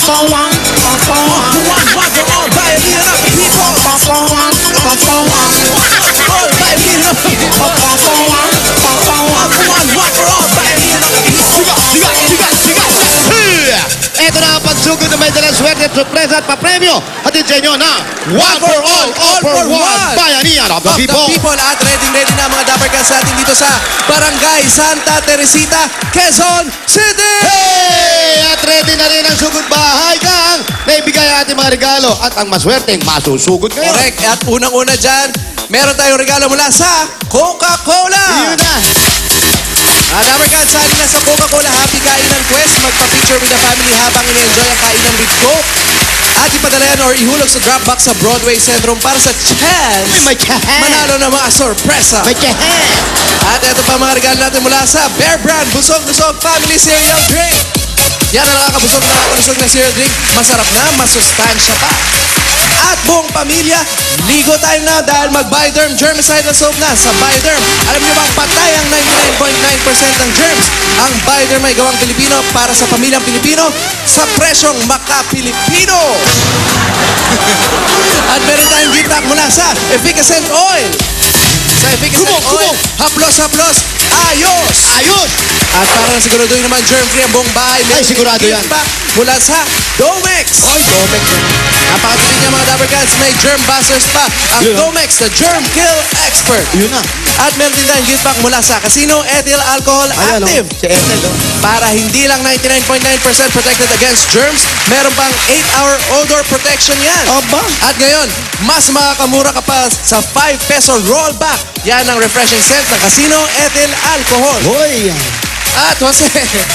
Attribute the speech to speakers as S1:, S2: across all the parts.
S1: all bayanin ng people. All bayanin ng people. One for all bayanin ng people.
S2: Ito na ang pagsugod na may dalang swerte at sorpresa at papremyo. Hatid sa inyo na One for All for One Bayanihan of the People.
S1: At ready na mga Dapper Cats natin dito sa Barangay Santa Teresita, Quezon City!
S2: Hey! At ready na rin ang sugod bahay kang naibigay ating mga regalo at ang maswerteng masusugod ngayon.
S1: Correct. At unang-una dyan, meron tayong regalo mula sa Coca-Cola.
S2: Yun na.
S1: Dapper Cats, sali na sa Coca-Cola Happy Kainan Quest. Magpa-picture with the family habang in-enjoy ang kainan with Coke. At ipadala yan or ihulog sa Dropbox sa Broadway Centrum para sa chance
S2: May chance.
S1: manalo ng mga sorpresa.
S2: May chance.
S1: At ito pa mga regalo natin mula sa Bear Brand Busog-Busog Family Cereal Drink. Yan ang nakakabusog na nakakalusog na cereal drink. Masarap na, masustansya pa. At buong pamilya, ligo tayo na dahil mag-Bioderm Germicidal Soap na sa Bioderm. Alam niyo bang patay ang 99.9% ng germs? Ang Bioderm ay gawang Pilipino para sa pamilyang Pilipino sa presyong maka-Pilipino. At meron tayong gift pack mula sa Efficacent Oil. Sa Efficacent Oil, haplos-haplos, ayos!
S2: Ayos!
S1: At para na siguraduhin naman germ-free ang buong bahay,
S2: Ay, sigurado yan.
S1: gift pack mula sa Domex.
S2: Oy, Domex.
S1: Napakatipid niya mga Dapper Cats, may germ busters pa. Ang
S2: Yun,
S1: Domex, the germ kill expert.
S2: Yun na.
S1: At meron din tayong gift pack mula sa Casino Ethyl Alcohol
S2: Ayan,
S1: Active.
S2: Si Ethel, oh.
S1: Para hindi lang 99.9% protected against germs, meron pang 8-hour odor protection yan.
S2: Aba.
S1: At ngayon, mas makakamura ka pa sa 5 peso rollback. Yan ang refreshing scent ng Casino Ethyl Alcohol.
S2: Hoy.
S1: At Jose,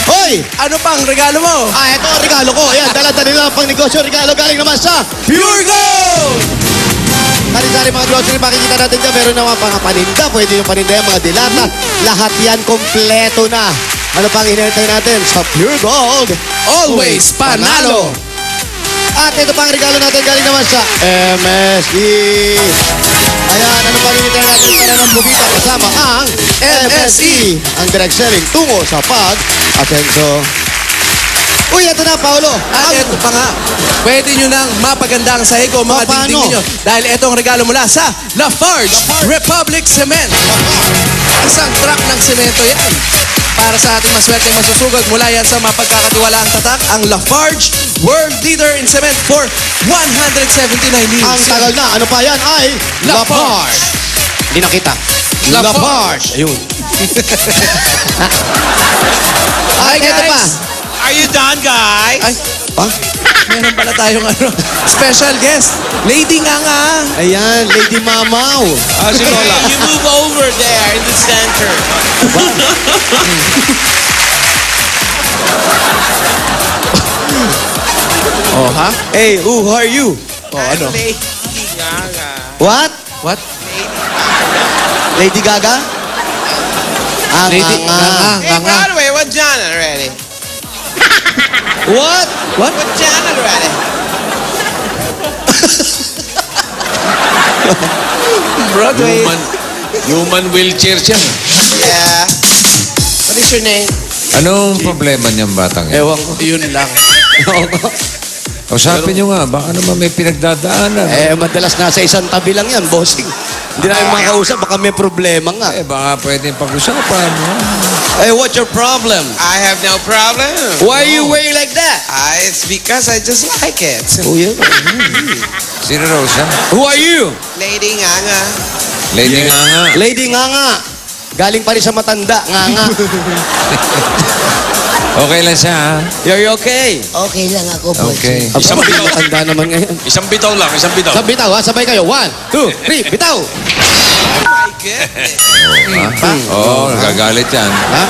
S2: Hoy.
S1: ano pang regalo mo?
S2: Ito ang regalo ko. Ayan, dala-dala nila ang pang-negosyo. Regalo galing naman sa
S1: Pure Gold!
S2: Sari-sari mga grocery, makikita natin dyan. Meron naman mga paninda. Pwede yung paninda yan, mga dilata. Lahat yan kompleto na. Ano pang hinihintay natin? Sa Pure Gold.
S1: Always panalo!
S2: At ito pang regalo natin galing naman sa MSE. Ayan, ano pang hinihintay natin para ng bubita kasama ang MSE. Ang direct selling tungo sa pag-asenso. Uy, ito na, Paolo.
S1: At ito pa nga, pwede nyo nang mapaganda ang sahig o mga
S2: Paano?
S1: dingding ninyo. Dahil ito ang regalo mula sa Lafarge Republic Cement. Isang truck ng semento yan. Para sa ating maswerteng masusugod, mula yan sa mapagkakatiwalaang tatak, ang Lafarge, world leader in cement for 179 years.
S2: Ang tagal na. Ano pa yan? Ay
S1: Lafarge.
S2: Hindi nakita.
S1: Lafarge.
S2: Ayun.
S1: Hi,
S2: Ito pa.
S1: guys.
S3: Are you done, guys?
S1: Ay, meron pala tayong special guest. Lady Nganga.
S2: Ayan, Lady Mamaw.
S3: Si Lola. You move over there in the center.
S1: Oh, ha?
S2: Hey, who are you?
S1: Oh, ano?
S3: Lady Gaga.
S2: What?
S1: What?
S2: Lady Gaga?
S1: Lady Nganga.
S3: Hey, Broadway, what John already?
S2: What?
S1: What?
S3: What John already?
S1: Broadway.
S4: Human wheelchair siya.
S3: Yeah. What is your name?
S4: Anong problema niyang batang yan?
S1: Ewan ko. Yun lang.
S4: Usapin niyo nga, baka naman may pinagdadaanan.
S2: Madalas nasa isang tabi lang yan, bossing. Hindi namin makausap, baka may problema nga.
S4: Baka pwedeng pag-usapan.
S2: Hey, what's your problem?
S3: I have no problem.
S2: Why you wearing like that?
S3: It's because I just like it.
S2: Oh, yeah.
S4: Sino raw siya?
S2: Who are you?
S3: Lady Nganga.
S4: Lady nga nga.
S2: Lady Nganga. Galing pa rin sa matanda, Nganga.
S4: Okay lang siya, ha?
S2: You're okay?
S5: Okay lang ako, boss.
S4: Okay.
S2: Isang bitaw. Matanda naman ngayon.
S4: Isang bitaw lang, isang bitaw.
S2: Sa bitaw, ha? Sabay kayo. 1, 2, 3, bitaw!
S3: Oh my goodness.
S4: Oo, nagagalit yan.
S2: Ha?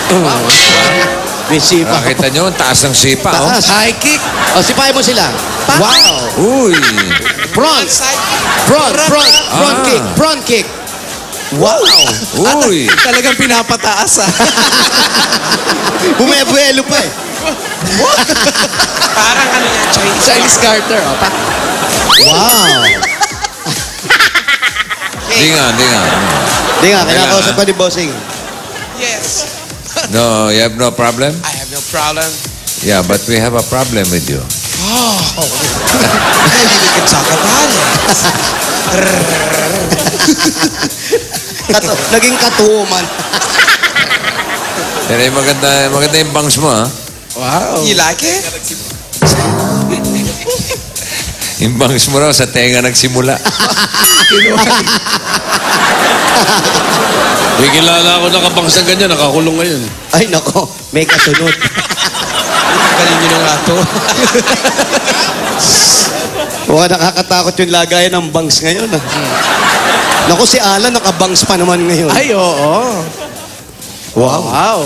S2: May sipa.
S4: Nakita niyo, ang taas ng sipa, oh.
S2: Taas.
S1: High kick.
S2: O, sipahin mo sila. Wow!
S4: Uy!
S2: Front!
S3: Side
S2: Front! Front kick! Front kick! Wow!
S4: Uy!
S1: Talagang pinapataas, ha?
S2: Bumebuelo pa eh.
S3: Parang ano yan, Chinese.
S1: Chinese Carter. Oh,
S2: Wow!
S4: Di nga, di nga.
S2: Di nga, kinakausap ko ni Bossing.
S3: Yes.
S4: No, you have no problem?
S3: I have no problem.
S4: Yeah, but we have a problem with you.
S3: Nalilikit sa kapales.
S2: Naging katuman.
S4: Pero maganda yung bangs mo, ha?
S1: Wow.
S3: You like it?
S4: Yung bangs mo raw sa tenga nagsimula.
S5: May kilala ako nakabangs na ganyan, nakakulong ngayon.
S2: Ay, nako. May kasunod.
S3: Galing nyo ng ato.
S2: Mukhang nakakatakot yung lagayan ng bangs ngayon. Ah. Naku, si Alan nakabangs pa naman ngayon.
S1: Ay, oo.
S2: Wow.
S1: Wow.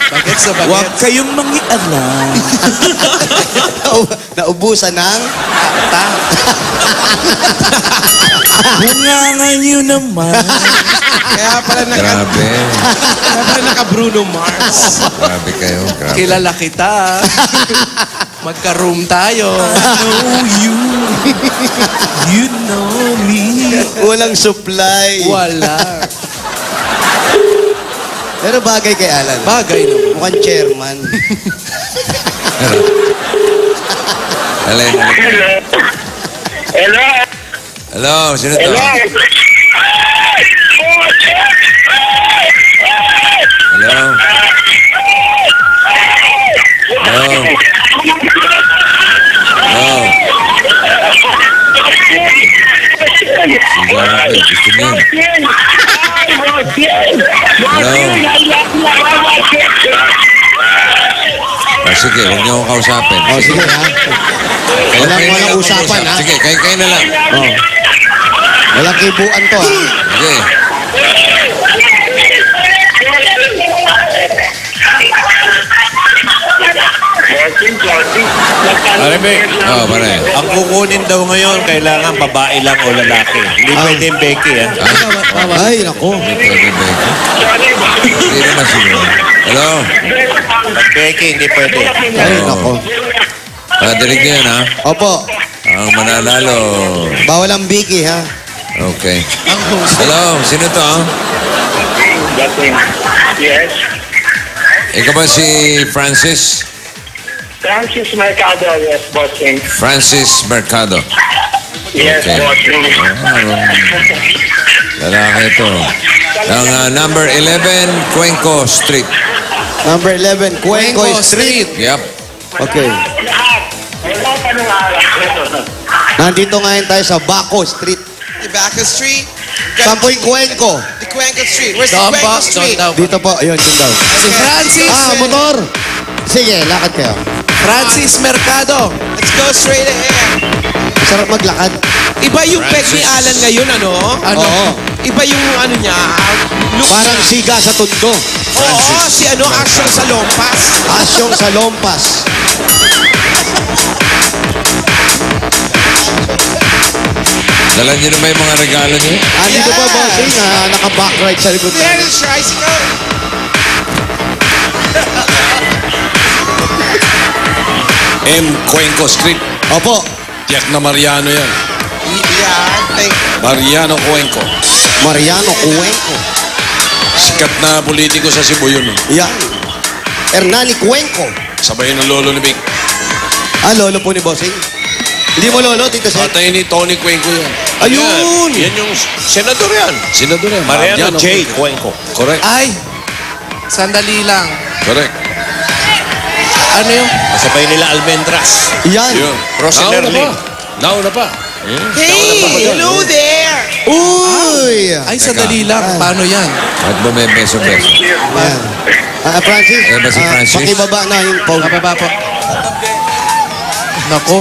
S1: Bagets na
S3: Huwag
S1: bagets.
S3: kayong mangialam.
S2: Naubusan ng...
S3: Bungangan nyo naman. Kaya pala
S4: Grabe.
S3: naka-Bruno Mars.
S4: Grabe kayo. Grabe.
S1: Kilala kita. Magka-room tayo.
S3: Know you. You know me.
S2: Walang supply.
S1: Wala.
S2: Pero bagay kay Alan.
S1: Bagay naman.
S2: Mukhang chairman.
S4: Alin?
S6: Hello?
S4: Hello, sino to?
S6: Hello?
S4: Hello? Hello? Hello? Sigara ko, gusto niyo. Sige, huwag niyo akong kausapin.
S2: O, sige ha. Walang usapan, ha?
S4: Sige, kayo na lang.
S2: Oh. Walang kibuan to, ha?
S4: Sige.
S5: Pare, Beck.
S4: Oh, pare.
S5: Ang kukunin daw ngayon, kailangan babae lang o lalaki. Hindi pwede yung Becky, ha?
S2: Ay, nako.
S4: Pwede ba ito? Hindi naman siguro. Hello?
S5: Pag Becky, hindi pwede.
S2: Ay, nako.
S4: Dinig niyo yan, ha?
S2: Opo.
S4: Ang mananalo.
S2: Bawal ang biki, ha?
S4: Okay.
S1: Ang host.
S4: Hello? Sino to?
S6: Yes.
S4: Ikaw ba si Francis?
S6: Francis Mercado, yes, bossing.
S4: Francis Mercado.
S6: Yes,
S4: Okay.
S6: bossing.
S4: Lalaki ito. Ang number 11, Cuenco Street.
S2: Number 11, Cuenco
S1: Cuenco
S2: Street.
S4: Yep.
S2: Okay.
S6: Wala pa nung araw.
S2: Nandito ngayon tayo sa Baco Street.
S3: Tobacco Street.
S2: Saan po yung Cuenco?
S3: The Cuenco Street. Where's the
S1: Doon
S3: Cuenco
S1: ba? Doon
S3: Street?
S1: daw ba?
S2: Dito po. Ayun, dun daw.
S1: Si Francis.
S2: Motor. Sige, lakad kayo.
S1: Francis Mercado.
S3: Let's go straight ahead.
S2: Sarap maglakad.
S3: Iba yung peg ni
S4: Francis.
S3: Alan ngayon, ano?
S1: Ano?
S2: Oo.
S3: Iba yung ano niya. Look
S2: Parang
S3: niya.
S2: siga sa tundo.
S3: Oo, si ano, Action sa Lompas.
S2: Asyong sa lompas.
S4: Dala niyo na ba yung mga regalo niyo?
S2: Andito po,
S3: Yes.
S2: bossing, naka-backride sa likod
S3: There
S2: namin.
S3: is tricycle.
S5: M. Cuenco Street.
S2: Opo.
S5: Tiyak na Mariano yan.
S3: Yeah, thank
S5: Mariano Cuenco.
S2: Mariano Cuenco.
S5: Sikat na politiko sa Cebu yun.
S2: Yan. Hernani Cuenco.
S5: Sabay ng lolo ni Vic.
S2: Lolo po ni bossing. Hindi mo lolo, Tito Sen?
S5: Patay ni Tony Cuenco yan.
S2: Ayun!
S5: Yan yung senador yan. Senador yan.
S3: Mariano J. Cuenco.
S5: Correct.
S1: Ay. Sandali lang.
S5: Correct.
S1: Ano yung...
S3: Kasabay nila Almendras.
S2: Yan.
S5: Yun.
S3: Rosener
S5: Nauna
S3: Lee.
S5: pa. Nauna pa.
S3: Hey, hello there.
S2: Uy!
S1: Ay, sandali lang. Paano yan?
S4: At bumebeso-beso.
S2: Yan. Francis,
S4: Eh, ba si Francis?
S2: pakibaba na yung phone.
S1: Bababa po. Nako.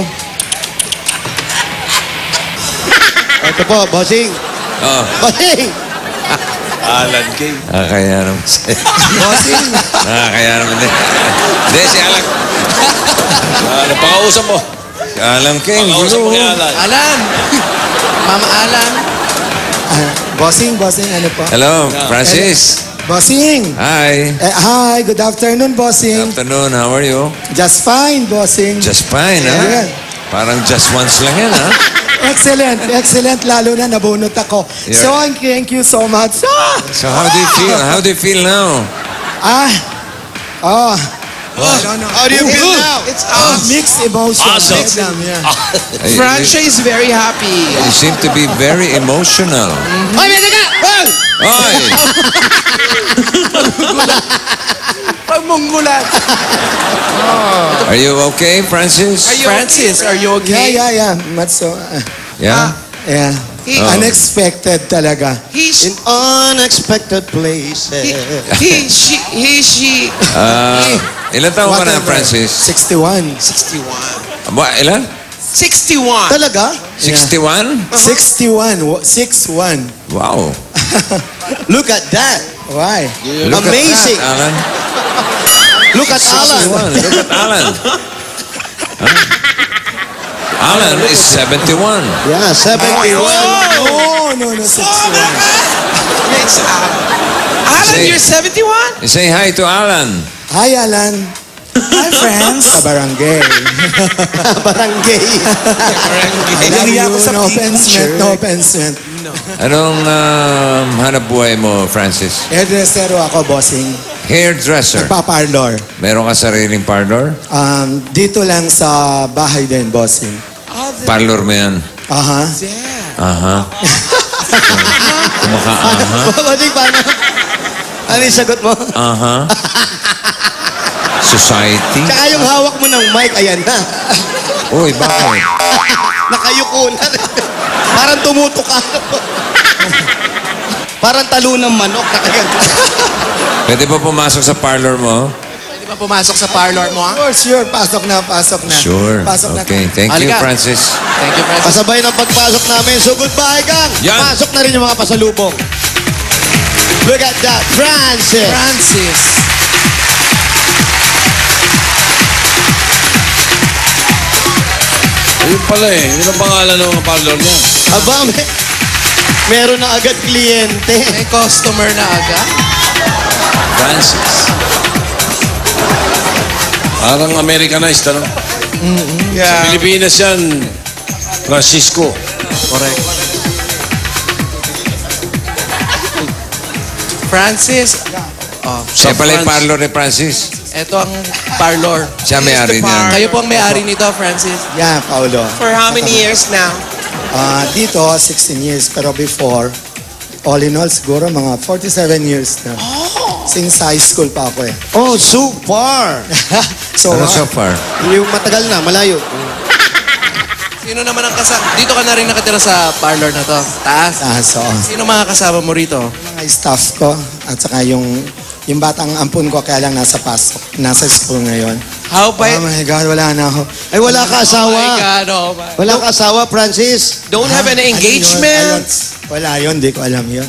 S2: Ito po, bossing.
S4: Oh,
S2: Bossing!
S5: Alan King.
S4: kaya naman.
S1: Bossing.
S4: Kaya naman din. Hindi, si Alan.
S5: Ano, pakausap mo.
S4: Si Alan King.
S5: Pakausap mo kay Alan.
S1: Alan. Mama Alan.
S7: Bossing, ano po?
S4: Hello, Francis.
S7: Bossing!
S4: Hi.
S7: Hi, good afternoon,
S4: Good
S7: bossing.
S4: afternoon. How are you?
S7: Just fine, bossing.
S4: Just fine, ha?
S7: Yeah.
S4: Parang just once lang yan, ha?
S7: Excellent, excellent. Lalo na nabunot ako.
S4: Yeah.
S7: So, thank you so much.
S4: So how do you feel? How do you feel now?
S2: How do you feel now?
S3: It's
S7: Mixed emotions.
S3: Awesome.
S7: Vietnam, yeah.
S3: Francia is very happy.
S4: You seem to be very emotional.
S2: Ay, may teka!
S4: Ay!
S1: Pagmunggulan.
S4: Are you okay, Francis?
S1: Francis, are you okay?
S7: Yeah. Matso.
S4: Yeah?
S7: Yeah.
S4: Oh.
S7: Unexpected talaga.
S3: He's
S2: In unexpected places.
S3: she.
S4: Ilan taon ka na,
S7: Whatever.
S4: Francis?
S7: 61.
S3: 61.
S4: Ilan?
S3: 61.
S2: Talaga?
S4: 61?
S7: 61. 61.
S4: Wow.
S2: Look at that.
S7: Why?
S4: Look
S2: Amazing.
S4: at that, Alan.
S2: Look at Alan.
S4: 61. Look at Alan. Huh? Alan is 71.
S2: Yeah, 71.
S7: No, 61.
S3: Next Alan,
S4: Say-
S3: you're 71?
S4: Say hi to Alan.
S7: Hi, Alan. Hi, friends. Sa barangay.
S2: Barangay.
S7: Love you. No offense, no offense.
S4: Anong hanap buhay mo, Francis?
S7: Hairdresser ako, bossing.
S4: Hairdresser.
S7: Nagpa-parlor.
S4: Meron ka sariling parlor?
S7: Dito lang sa bahay din, bossing.
S4: Parlor mo yan.
S7: Aha.
S4: Aha. Kumaka-aha.
S2: Babating paano? Ano yung sagot mo?
S4: Aha. Society.
S2: Tsaka yung hawak mo ng mic, ayan na.
S4: Uy, bakit?
S2: Nakayuko na. Parang tumutok ka. Parang talo ng manok.
S4: Pwede ba pumasok sa parlor mo?
S1: Di ba pumasok sa parlor mo, ha?
S7: Sure. Pasok na.
S4: Sure.
S7: Pasok na.
S4: Okay. Thank you,
S1: Halika.
S4: Francis.
S1: Thank you, Francis.
S2: Kasabay ng pagpasok namin. So goodbye, gang.
S4: Yan.
S2: Pasok na rin yung mga pasalubong. Look at that. Francis.
S1: Francis.
S5: Ayun pala eh. Yun ang pangalan ng mga parlor niya.
S2: Aba, meron na agad kliyente.
S1: May customer na agad.
S4: Francis.
S5: Parang Americanized, ano? Sa Pilipinas yan, Francisco.
S1: Correct. Francis,
S4: Siya pala yung parlor ni Francis.
S1: ito ang parlor.
S4: Siya may-ari niyan.
S1: Kayo po ang may-ari nito, Francis.
S7: Yeah, Paolo.
S3: For how many years now?
S7: Dito, 16 years. Pero before, all in all, siguro mga 47 years na. Since high school pa ako eh.
S2: Oh, so far.
S7: So,
S4: Ano so far?
S2: Yung matagal na, malayo.
S1: Sino naman ang kasama? Dito ka na rin nakatira sa parlor na to. Taas.
S7: so,
S1: Sino mga kasama mo rito?
S7: mga staff ko at saka yung batang ampun ko kaya lang nasa school ngayon.
S3: How
S7: Oh
S3: by
S7: my God, wala na ako.
S2: Ay, wala ka
S1: Oh my
S2: asawa.
S1: God, oh my.
S2: Wala ka asawa, Francis.
S3: don't have an
S7: Ano yun?
S3: engagement?
S7: Ayun. Wala yun, di ko alam yun.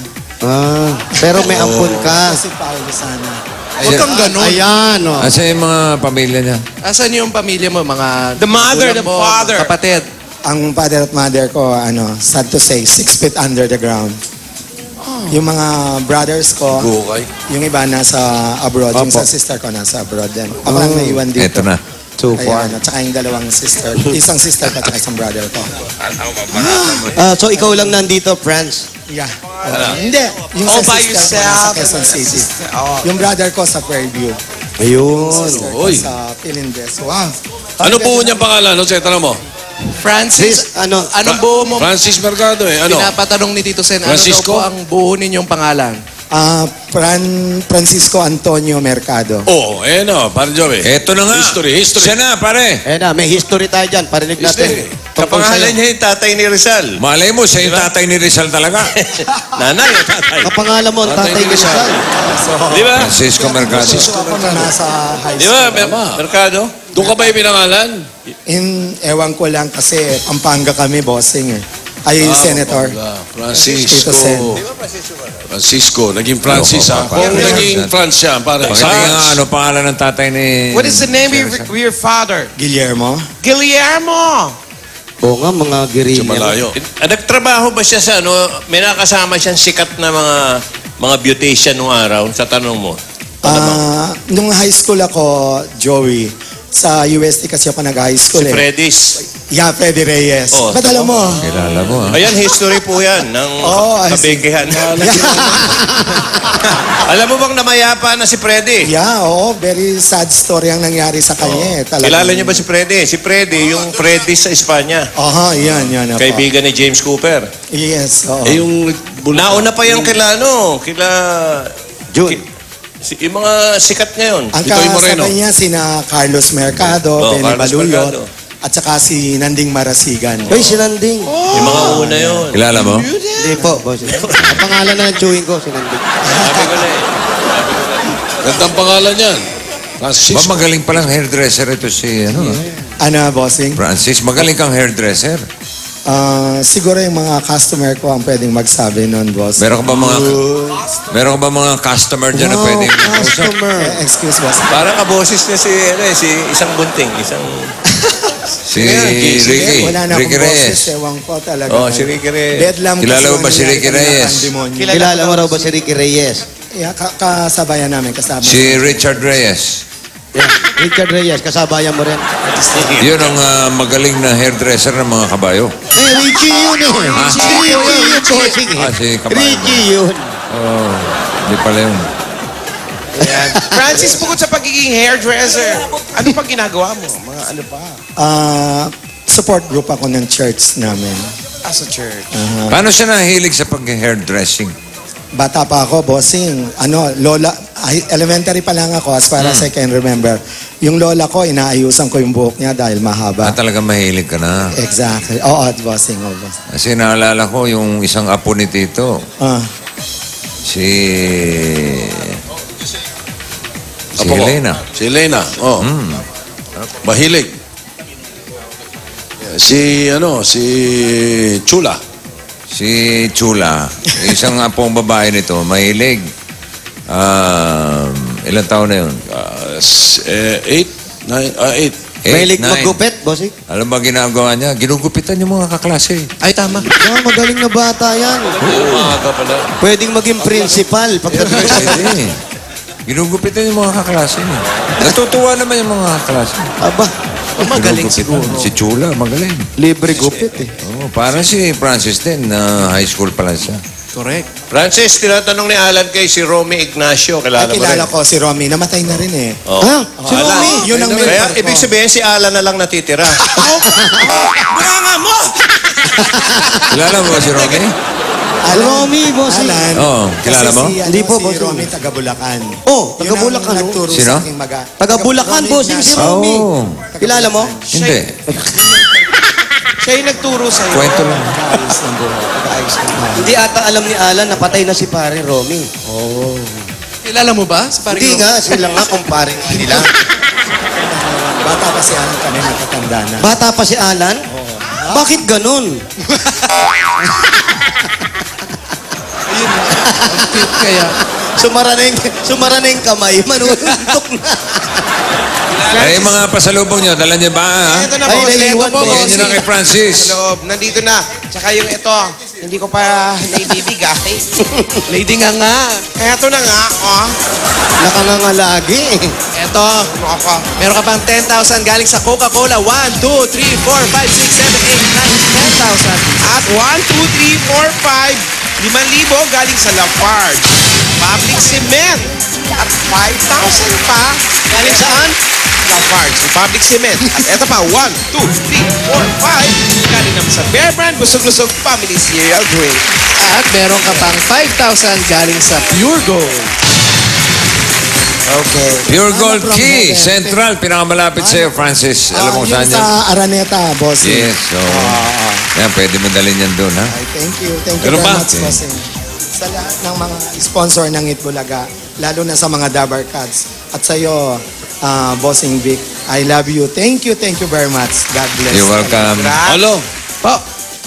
S2: Pero may ampun ka.
S7: Kasi Paolo sana.
S1: Huwag kang ganun.
S2: Ayan, oh.
S4: Asa yung mga pamilya niya?
S1: Asan yung pamilya mo? Mga
S3: The mother,
S1: magulang
S3: the
S1: mo,
S3: father.
S1: kapatid.
S7: Ang father at mother ko, sad to say, 6 feet under the ground. Yung mga brothers ko,
S5: Gukay.
S7: yung iba nasa abroad. Yung
S2: Opo.
S7: sa sister ko nasa abroad din. Ako lang naiwan dito.
S4: Ito na.
S2: Too far.
S7: At saka yung dalawang sister. Isang sister ko at saka isang brother ko.
S2: So ikaw lang nandito, Franz.
S7: Yeah. Hindi. Yung
S3: All
S7: sa
S3: by
S7: sister ko
S3: yourself.
S7: nasa Quezon City. Yung brother ko sa Fairview.
S2: Ayun.
S7: Sister ko
S5: Oy.
S7: sa Pilindes. Wow.
S5: Ano po niyang pangalan? Ano sa tanong mo?
S1: Francis,
S2: Ano?
S1: anong buo mo?
S5: Francis Mercado eh. Ano?
S1: Pinapatanong ni Tito Sen, ano daw
S5: Francisco?
S1: po ang buo ninyong pangalan?
S7: Francisco Antonio Mercado.
S5: Oo, eh no, pare Joey.
S4: Ito na nga.
S5: History.
S4: Siya na, pare.
S2: Eh na, may history tayo dyan. Parinig natin. Tungkol
S5: Kapangalan
S2: sa'yo.
S5: niya yung tatay ni Rizal.
S4: Malay mo, siya yung tatay ni Rizal talaga.
S5: Nanay o tatay.
S2: Kapangalan mo ang tatay ni Rizal.
S5: Di ba?
S4: Francisco Mercado.
S7: Ako na nasa high
S5: Di
S7: school.
S5: ba, Mercado? Doon ka ba yung pinangalan?
S7: Ewan ko lang kasi Pampanga kami, bossing eh. Ay, Senator.
S5: Francisco.
S7: Tito Sen.
S5: Francisco. Naging Francis ha.
S4: Opo,
S5: Kung
S4: pare.
S5: naging Franz siya, pare.
S4: Pakita nga ano pangalan ng tatay ni...
S3: What is the name of your father?
S7: Guillermo.
S3: Guillermo.
S2: Oo nga, mga
S5: Sa
S2: guerrilla.
S5: malayo.
S3: Nagtrabaho ba siya sa ano? May nakasama siyang sikat na mga beautician nung araw sa tanong mo.
S7: Nung high school ako, Joey, sa UST kasi ako nag-high school
S3: Si
S7: eh.
S3: Freddy's.
S7: Yeah, Freddy Reyes.
S3: Oh,
S7: Ba't alam mo?
S4: Kilala mo, ha?
S3: Ayan, history po yan ng
S7: I see.
S3: kabekehan. Alam mo bang namayapa na si Freddy?
S7: Yeah, oo. Very sad story ang nangyari sa kanya. Talagang-
S3: Kilala niyo ba si Freddy? Si Freddy, yung Freddy sa Espanya.
S7: Aha, yan. Ako.
S3: Kaibigan ni James Cooper.
S7: Yes, oo.
S5: yung
S3: Nauna pa yan kila
S2: June.
S3: yung mga sikat ngayon.
S7: Ang
S5: Ito'y Moreno.
S7: kasabay niya sina Carlos Mercado,
S3: Oh,
S7: Benny
S3: Carlos
S7: Baluyot,
S3: Mercado.
S7: at saka si Nanding Marasigan.
S2: Uy, si Nanding.
S3: Yung mga una yun.
S4: Kilala mo?
S2: Hindi po, boss. Ang pangalan na ng chewing ko, si Nanding.
S3: Sabi ko na eh.
S5: Gandang pangalan yan. Francis.
S4: Ba, magaling palang hairdresser ito si,
S7: Ano, bossing?
S4: Francis. Magaling kang hairdresser.
S7: Siguro yung mga customer ko ang pwedeng magsabi nun, boss.
S4: Meron ka ba mga customer dyan na pwedeng
S2: customer.
S7: Excuse, boss.
S3: Parang kaboses niya si isang bunting.
S4: si
S7: Wala na
S4: Ricky
S7: akong boses,
S4: Reyes.
S7: ewan ko talaga.
S3: Oh, si Ricky Reyes.
S7: Bedlam
S4: Kilala
S7: kasi
S4: mo ba si
S7: nangyari
S4: Ricky
S7: kanina
S4: Reyes?
S7: ang demonyo.
S2: Kilala mo raw ba si Ricky Reyes?
S7: Yeah, kasabayan namin, kasama.
S4: Si Richard Reyes.
S2: Yeah. Richard Reyes, kasabayan mo rin.
S4: Yun ang magaling na hairdresser ng mga kabayo.
S2: Richie yun eh. Richie yun, bossing eh.
S4: Si kabayo.
S2: Richie yun.
S4: Oh, di pala yun.
S8: Francis, bukod sa pagiging hairdresser, ano pa ginagawa mo? Mga ano pa?
S7: Support group ako ng church namin.
S8: As a church.
S4: Paano siya nahilig sa pag-hairdressing?
S7: Bata pa ako, bossing. Lola, elementary pa lang ako as far as I can remember. Yung lola ko, inaayusan ko yung buhok niya dahil mahaba.
S4: Talaga mahilig ka na.
S7: Exactly. Oo, bossing. Oh, boss.
S4: Kasi naalala ko yung isang apo ni Tito. Si
S5: Apo ko.
S4: Helena.
S5: Si Elena. Oh. Mahilig. Si Chula.
S4: Si Chula. Isang apong babae nito, mahilig. Ilang taon na yun?
S5: 8? 8.
S2: Mahilig
S4: 9.
S2: maggupit, bossing.
S4: Alam ba ginagawa niya? Ginugupitan yung mga kaklase.
S1: Ay, tama.
S2: Yeah, magaling na bata yan.
S3: Umaga pala.
S2: Pwedeng maging principal pagdating sa
S4: Pwede. Ginugupitan yung mga kaklase. Natutuwa naman yung mga kaklase.
S2: Aba,
S1: Magaling
S4: Ginugupitan.
S1: siguro.
S4: Si Chula, magaling.
S2: libre gupit eh.
S4: Oh, parang si Francis din, na high school pa lang siya.
S1: Correct.
S3: Francis, tinatanong ni Alan kay si Romy Ignacio. Kilala
S7: Ay,
S3: mo rin?
S7: kilala ko si Romy. Namatay na rin eh.
S3: Oh.
S2: Ha? Si
S3: Alan.
S2: Romy?
S7: Yun ang mentor
S3: Kaya
S7: ko.
S3: ibig sabihin si Alan na lang natitira.
S8: Bunganga mo!
S4: Kilala mo ba si Romy?
S2: Romy, bossing.
S7: Alan.
S4: Oo, kilala
S7: Kasi
S4: mo?
S2: Hindi po,
S7: si
S2: bossing.
S7: Romy, taga Bulacan.
S2: Oh, taga
S7: Yun ang
S2: Bulacan, oh.
S7: nagturo
S4: Sino?
S7: sa aking
S2: Taga Bulacan,
S7: Romy
S2: bossing, si
S7: Ignacio.
S2: Romy.
S4: Oo.
S2: Kilala mo?
S4: Hindi.
S8: Siya yung nagturo sa'yo.
S4: Kwento lang.
S7: Taga-ayos ng buhok. Taga-ayos ng buhok.
S2: Hindi ata alam ni Alan na patay na si pare Romy.
S1: Kilala mo ba? Si Paring
S2: Hindi nga, sila nga kumpare nila.
S7: Bata pa si Alan kami, natatanda na.
S2: Bata pa si Alan? Bakit ganun?
S1: Cute kaya.
S2: Sumara na yung kamay, manununtok na.
S4: Ay, mga pasalubong nyo, dala niyo ba? Ha?
S8: Ito na,
S2: Ay,
S8: boss.
S2: naiiwan
S8: Ito po,
S2: po.
S4: Bigyan nyo na kay Francis.
S8: Sa loob. Nandito na. Tsaka yung ito, hindi ko pa naibibigay.
S1: Lady nga nga.
S8: Eto na nga, oh.
S2: Nakangangalagi.
S1: Eto. Meron ka pang 10,000 galing sa Coca-Cola. 1, 2, 3, 4, 5, 6, 7, 8, 9, 10,000.
S8: At 1, 2, 3, 4, 5. 5,000 galing sa Lafarge. Public Cement. At 5,000 pa.
S2: Galing saan?
S8: Lafarge. Public Cement. At eto pa, 1, 2, 3, 4, 5. Galing naman sa Bear Brand Busog-Lusog Family Cereal Drink.
S1: At meron ka pang 5,000 galing sa Pure Gold.
S2: Okay.
S4: Pure Gold
S7: Ano,
S4: Key,
S7: from
S4: Central, pinakamalapit sa'yo, Francis. Alam mo kung saan
S7: Yung
S4: yan?
S7: sa Araneta, bossing.
S4: Yes, so... Yan, pwede mo dalhin yan doon, ha?
S7: Ay, thank you. Thank you
S4: Meron
S7: very
S4: pa?
S7: much, bossing. Sa lahat ng mga sponsor ng Itbulaga, lalo na sa mga Dabar Cats. At sa iyo, Bossing Vic, I love you. Thank you very much. God bless.
S4: You're welcome.
S5: Alo, pa,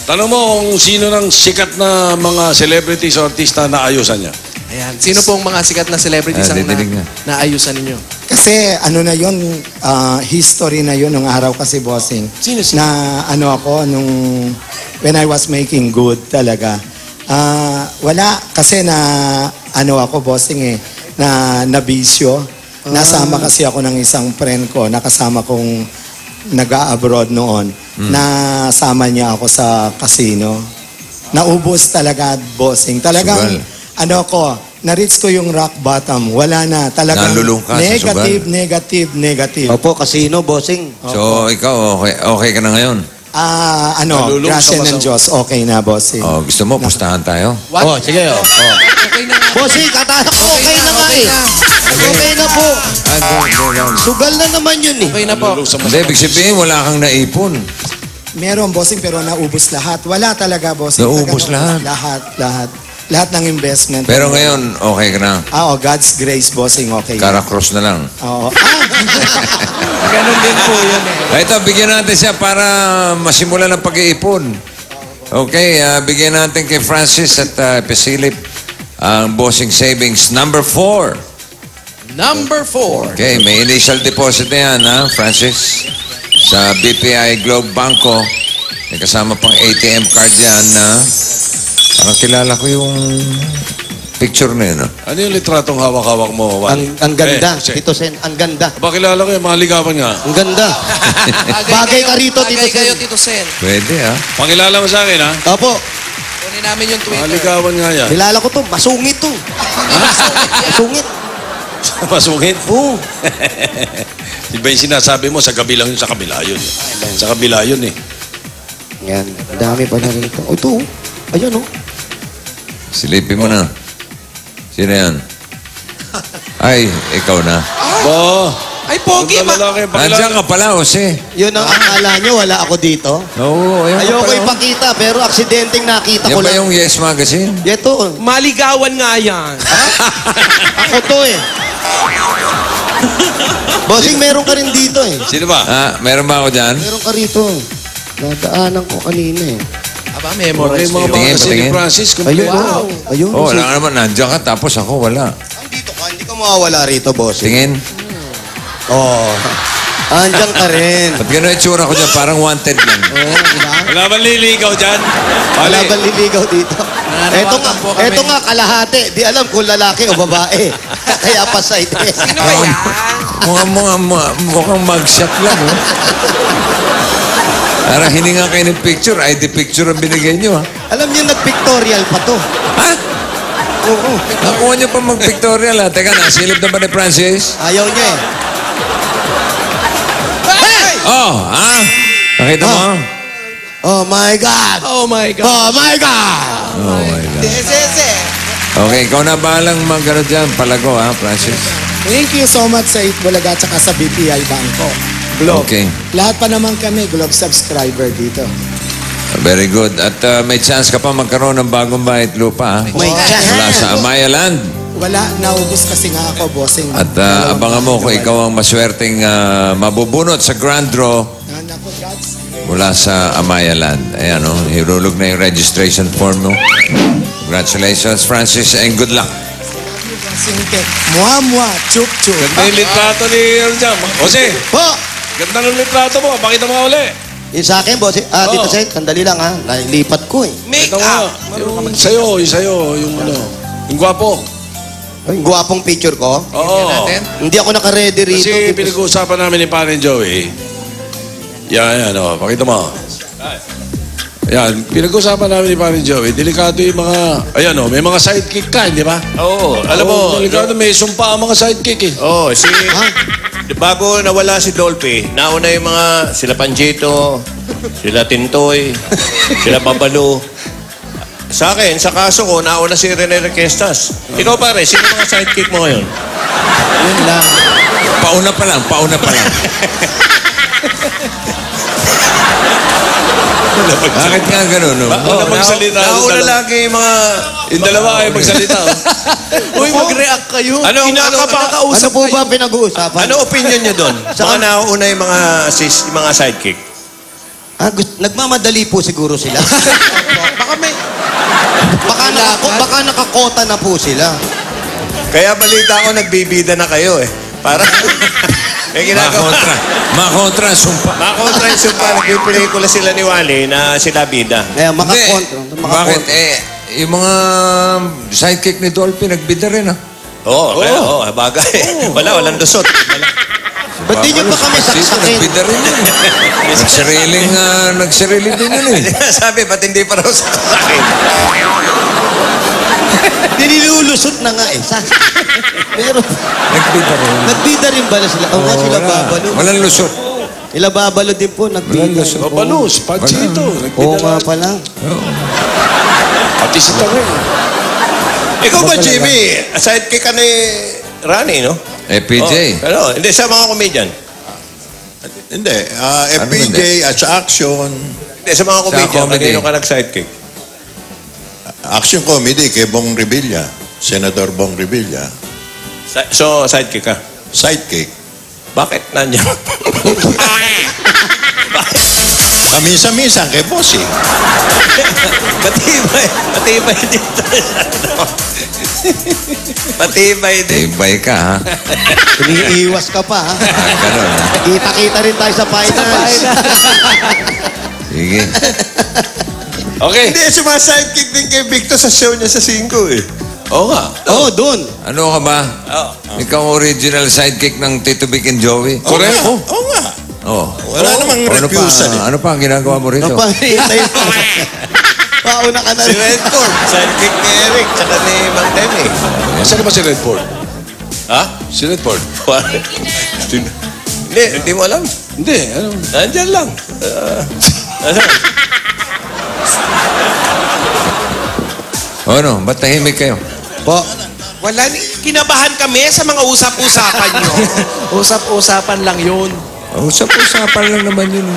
S5: tanong mo kung sino ng sikat na mga celebrities o artista na ayusan niya.
S1: Ayan. Sino pong mga sikat na celebrities ang
S4: didinig na.
S1: naayusan ninyo?
S7: Kasi ano na yun, history na yun nung araw kasi, Bossing.
S8: Sino?
S7: Na ano ako, when I was making good talaga. Wala, kasi na ano ako, Bossing na nabisyo. Nasama kasi ako ng isang friend ko, nakasama kong nag-abroad noon, nasama niya ako sa casino. Naubos talaga, bossing. Talagang,
S4: Sugal.
S7: na-reach ko yung rock bottom. Wala na. Talagang
S4: Nalulung ka sa
S7: negative.
S2: Opo, casino, bossing.
S4: So, ikaw, okay ka na ngayon?
S5: Nalulung
S7: Grasya
S5: sa
S7: ng Diyos, okay na, bossing.
S4: Oh, gusto mo, pustahan tayo?
S2: Oh, sige, oh.
S1: Okay na nga.
S2: Bossing, katanak ko, okay na nga eh. Okay na po. Sugal na naman yun eh.
S1: Okay na po.
S4: Hindi, ibig sabihin, wala kang naipon.
S7: Meron, bossing, pero naubos lahat. Wala talaga, bossing.
S4: Naubos
S7: Talagang
S4: lahat?
S7: Lahat ng investment.
S4: Pero ngayon, okay ka na.
S7: God's grace, bossing, okay.
S4: Karakross na lang.
S7: Oo.
S1: Ganun din po yun eh.
S4: Ito, bigyan natin siya para masimulan ang pag-iipon. Okay, bigyan natin kay Francis at Pesilip ang bossing savings number 4.
S1: Number 4.
S4: Okay, may initial deposit na yan, ha, Francis? Sa BPI Globe Banco. May kasama pang ATM card yan na parang kilala ko yung picture na yun.
S5: Ano yung litratong hawak-hawak mo, Wally?
S2: Ang ganda,
S5: Eh,
S2: Tito Sen, ang ganda.
S5: Bakilala ko yung mga ligawan nga.
S2: Ang ganda. Bagay ka rito, Tito
S1: Bagay kayo,
S2: Sen.
S1: Tito Sen.
S4: Pwede, ha?
S5: Pakilala mo sa akin, ha?
S2: Opo,
S1: Kunin namin yung
S5: Mga
S1: Twitter.
S5: ligawan nga yan.
S2: kilala ko to, masungit to. Masungit.
S5: Masungit.
S2: Oo.
S5: Iba yung sinasabi mo, sa gabi lang yun, sa kabila yun. Sa kabila yun eh.
S2: Yan, ang dami pa na rito. Oh, ito, oh. Ayan, oh.
S4: Silipin mo na. Sino yan? Ay, ikaw na.
S5: Bo!
S1: Ay, pogi.
S5: Lalaki,
S4: Nandiyan ka pala, Jose.
S2: Yun ang akala nyo, wala ako dito.
S4: Oo, ayun ka
S2: Ayoko
S4: pala.
S2: ipakita, pero aksidenteng nakita
S4: Yan
S2: ko
S4: ba
S2: lang.
S4: yung Yes Magazine?
S2: Ito, oh.
S1: Maligawan nga yan.
S2: Ako to eh. Bossing, meron ka rin dito eh.
S5: Sino ba?
S4: Meron ba ako dyan?
S2: Meron ka rito. Nadaanan ko kanina eh.
S1: Aba,
S5: Okay,
S1: memorize
S5: mga
S1: mo yun.
S4: Patingin,
S5: mga si
S4: patingin.
S5: Francis.
S2: Ayun,
S5: Kompleto.
S2: oh. Ayun.
S4: Oo, wala ka naman. Nandiyan ka, tapos ako wala.
S2: Dito ka, hindi ka mawawala rito, bossing.
S4: Tingin.
S2: Oh. Andiyan ka rin.
S4: Ba't gano'n yung tsura ko dyan? Parang wanted lang.
S2: Oo, di ba?
S5: Wala bang liligaw dyan?
S2: Wala bang liligaw dito?
S1: Nananawagan po kami.
S2: Eto nga, kalahati. Di alam kung lalaki o babae. Kaya pasay din.
S1: Sino ba yan?
S4: Mukhang mugshot lang, oh. Parang hininga kayo ng picture. ID picture ang binigay nyo, ha?
S2: Alam niyo, nag-pictorial pa to.
S4: Ha?
S2: Oo.
S4: Nakuha nyo pa mag-pictorial, ha? Teka, nasilip na ba ni Francis?
S2: Ayaw niya eh.
S4: Oh, ha? Nakita mo?
S2: Oh my God!
S1: Oh my God.
S2: Oh my God!
S4: Oh, my God.
S1: Sese.
S4: Okay, ikaw na bahalang mag-ano dyan, palago, ha, Francis?
S7: Thank you so much sa Itbulaga at saka sa BPI Banco. Globe.
S4: Okay.
S7: Lahat pa naman kami, Globe subscriber dito.
S4: Very good. At may chance ka pa magkaroon ng bagong bahay at lupa, ha?
S2: May chance.
S4: Mula sa Amaya Land.
S7: Wala, naubos kasi nga ako, bossing.
S4: At abangan mo kung ikaw ang maswerteng mabubunot sa grand draw
S7: Naku, God's grace.
S4: mula sa Amaya Land. Ayan, oh, hirulog na yung registration form mo. Congratulations, Francis, and good luck.
S7: Bossing Tech. Mua, chup, chup.
S5: Ganda yung litrato ni ano dyan. Jose,
S2: Po!
S5: ganda ng litrato mo. Pakita mo nga uli.
S2: Yung sa akin, boss. Tito Sen, sandali lang ha. Nalipat ko eh.
S1: Make
S5: Ito
S1: up.
S5: nga. Yung sa'yo, yung ano. Yung gwapo.
S2: Yung guwapong picture ko.
S5: Oo.
S1: Natin.
S2: Hindi ako naka-ready rito.
S5: Kasi pinag-uusapan namin ni Parin Joey. Yan, o. Pakita mo. Yan, pinag-uusapan namin ni Parin Joey. Delikado yung mga... Ayan, o. May mga sidekick ka, di ba?
S3: Oo, alam mo,
S5: Delikado, may sumpa ang mga sidekick eh.
S3: oh, bago nawala si Dolphy, nauna yung mga sila Panjito, sila Tintoy, sila Babalo. Sa akin, sa kaso ko, nauna si Rene Requestas. Ikaw pare, sino mga sidekick mo ngayon?
S2: Yun lang.
S4: Pauna pa lang. Bakit nga ganun, no?
S5: Nauna magsalita.
S3: Nauna lagi yung mga...
S5: Yung dalawa ay magsalita. Oh.
S1: Uy, mag-react kayo.
S3: Ano
S2: Ano po ba pinag-uusapan?
S3: Ano opinion nyo doon? Mga nauna yung mga assist, yung mga sidekick.
S2: Nagmamadali po siguro sila.
S1: Baka may...
S2: Baka nakakota na po sila.
S3: Kaya balita ko, nagbibida na kayo eh. Para... May ginagawa.
S4: Makontra, sumpa.
S3: Makontra yung sumpa. Nagpipelikula sila ni Wally na sila bida.
S2: Kaya makakontra.
S4: Bakit? Yung mga sidekick ni Dolphy, nagbida rin, ha?
S3: Oo, bagay. Walang dusot.
S2: Ba't di nyo ba kami saksakin?
S4: Nagbida rin yun. Nagsarili din yun eh.
S3: Sabi, ba't hindi pa raw sa akin?
S2: Dinilulusot na nga eh. Pero,
S4: Nagbida rin.
S2: nagbida rin ba na sila? Oo nga, sila babalo.
S4: Walang lusot.
S2: Sila babalo din po,
S4: Walang
S2: nagbida.
S4: lusot.
S5: Papalos, Panchito.
S2: Oo nga pala.
S5: Pati si Tangay.
S3: Ikaw ba, Jimmy? Sidekick ka ni Rani, no?
S4: PJ.
S3: Ano? Hindi, sa mga comedian.
S9: Hindi.
S4: Ano
S9: FPJ at sa action.
S3: Hindi, sa mga comedian.
S4: comedy.
S3: Kanino ka nag-sidekick?
S9: Action comedy kay Bong Revilla. Senador Bong Revilla.
S3: So, sidekick ka?
S9: Sidekick.
S3: Bakit nandiyan?
S9: Minsan-minsan kay Bossy.
S3: Matibay dito. Matibay din.
S4: Tibay ka, ha?
S2: Iniiwas ka pa, ha?
S4: Ganun, ha?
S2: Kita-kita rin tayo sa finals.
S4: Sige.
S3: Okay.
S9: Hindi, sumasidekick din kay Victor sa show niya sa 5 eh.
S3: Oo nga.
S2: Oo, doon.
S4: Ano ka ba? Ikaw ang original sidekick ng Tito Vic and Joey?
S5: Correct.
S9: Oo nga.
S4: Oh.
S9: Wala namang refusal eh.
S4: Ano pa ang ginagawa mo rito?
S2: Napahintay mo. Pauna ka na
S3: Si
S2: rin.
S3: Redford. Sidekick ni Eric, tsaka ni Mang Demi.
S5: Saan ba si Redford?
S3: Ha?
S5: Si Redford?
S3: Hindi mo alam.
S5: Hindi. Ano?
S3: Nandyan lang. Ano?
S4: Ano? Ba't tahimik kayo?
S2: Po.
S8: Wala, kinabahan kami sa mga usap-usapan nyo.
S1: Usap-usapan lang yun.
S4: Usap-usapan lang naman yun.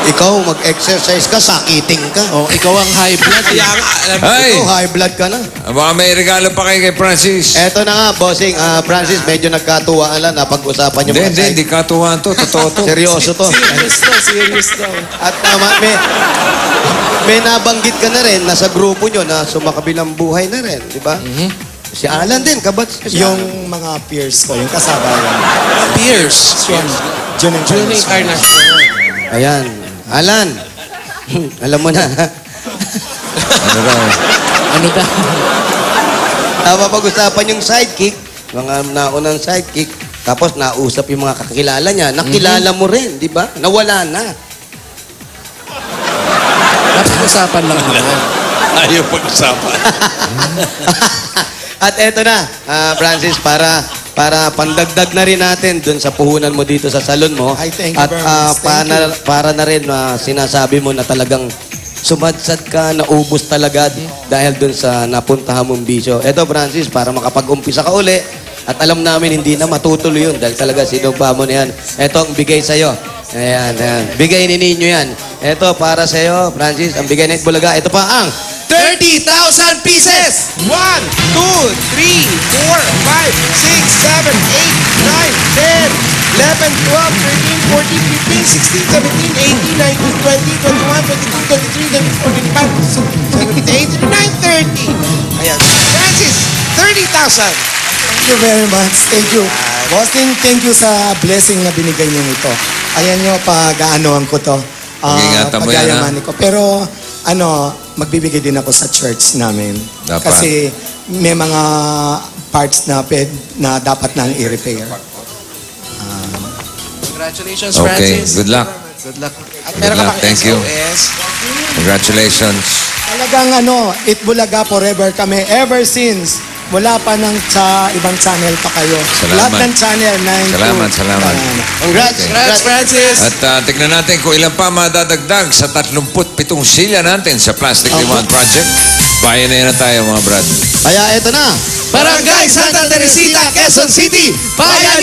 S2: Ikaw, mag-exercise ka, sakiting ka.
S1: Oh, ikaw ang high blood.
S8: Kaya nga, alam mo,
S4: Ay!
S2: Ikaw, high blood ka na.
S4: Baka may regalo pa kayo kay Francis.
S2: Eto na nga, bossing. Francis, medyo nagkatuwaan lang. Napag-usapan yung
S4: Hindi katuwaan to. Totoo to.
S2: Seryoso to.
S1: Serious daw.
S2: At may nabanggit ka na rin, nasa grupo nyo na sumakabilang buhay na rin, di ba? Si Alan din, kabats.
S7: Yung mga peers ko, yung kasabayan.
S1: Pierce.
S7: June and
S1: June Encarnacion.
S2: Ayan. Alan, alam mo na.
S4: Ano daw?
S1: Ano daw?
S2: Napapag-usapan yung sidekick, mga naunang sidekick, tapos nausap yung mga kakilala niya. Nakilala mo rin, di ba? Nawala na.
S1: Napag-usapan lang naman.
S5: Ayaw pag-usapan.
S2: At eto na, Francis, para pandagdag na rin natin dun sa puhunan mo dito sa salon mo.
S7: Ay, thank you
S2: At
S7: very much. Thank you.
S2: para na rin sinasabi mo na talagang sumadsad ka, naubos talaga dahil dun sa napuntahan mong bisyo. Eto, Francis, para makapag-umpisa ka uli, at alam namin hindi na matutuloy yun dahil talaga sinumpa mo na yan. Eto ang bigay sa'yo. Ayan, ayan. Bigay ni ninyo yan. Eto, para sa'yo, Francis, ang bigay ni Bulaga. Ito pa ang
S1: 30,000 pieces!
S8: 1, 2, 3, 4, 5, 6, 7, 8, 9, 10, 11, 12, 13, 14, 15, 16, 17, 18, 19, 20, 21, 22, 23, 24, 25, 27, 28, 29, 30. Ayan. Francis, 30,000.
S7: Thank you very much. Thank you. Boston, thank you sa blessing na binigay niyo nito. Ayan nyo, pag-aanoan ko to.
S4: Pag-ingatan mo yan, ha?
S7: Pagyayamanin ko. Pero, magbibigay din ako sa church namin.
S4: Dapat.
S7: Kasi may mga parts na dapat nang i-repair.
S1: Congratulations,
S4: Okay,
S1: Francis.
S4: good luck.
S1: Good luck.
S8: At meron ka
S4: luck.
S8: pang
S4: Thank you.
S8: SOS.
S4: Congratulations.
S7: Talagang Itbulaga forever kami. Ever since, wala pa sa ibang channel pa kayo.
S4: Salamat.
S7: Lahat ng channel na
S4: Salamat.
S2: Congrats.
S1: Congrats, Francis.
S4: At tignan natin kung ilan pa madadagdag sa 37 silya natin sa Plastic Demand Project. Bayan na tayo, mga brad.
S2: Kaya eto na.
S1: Barangay Santa Teresita, Quezon City. Bayan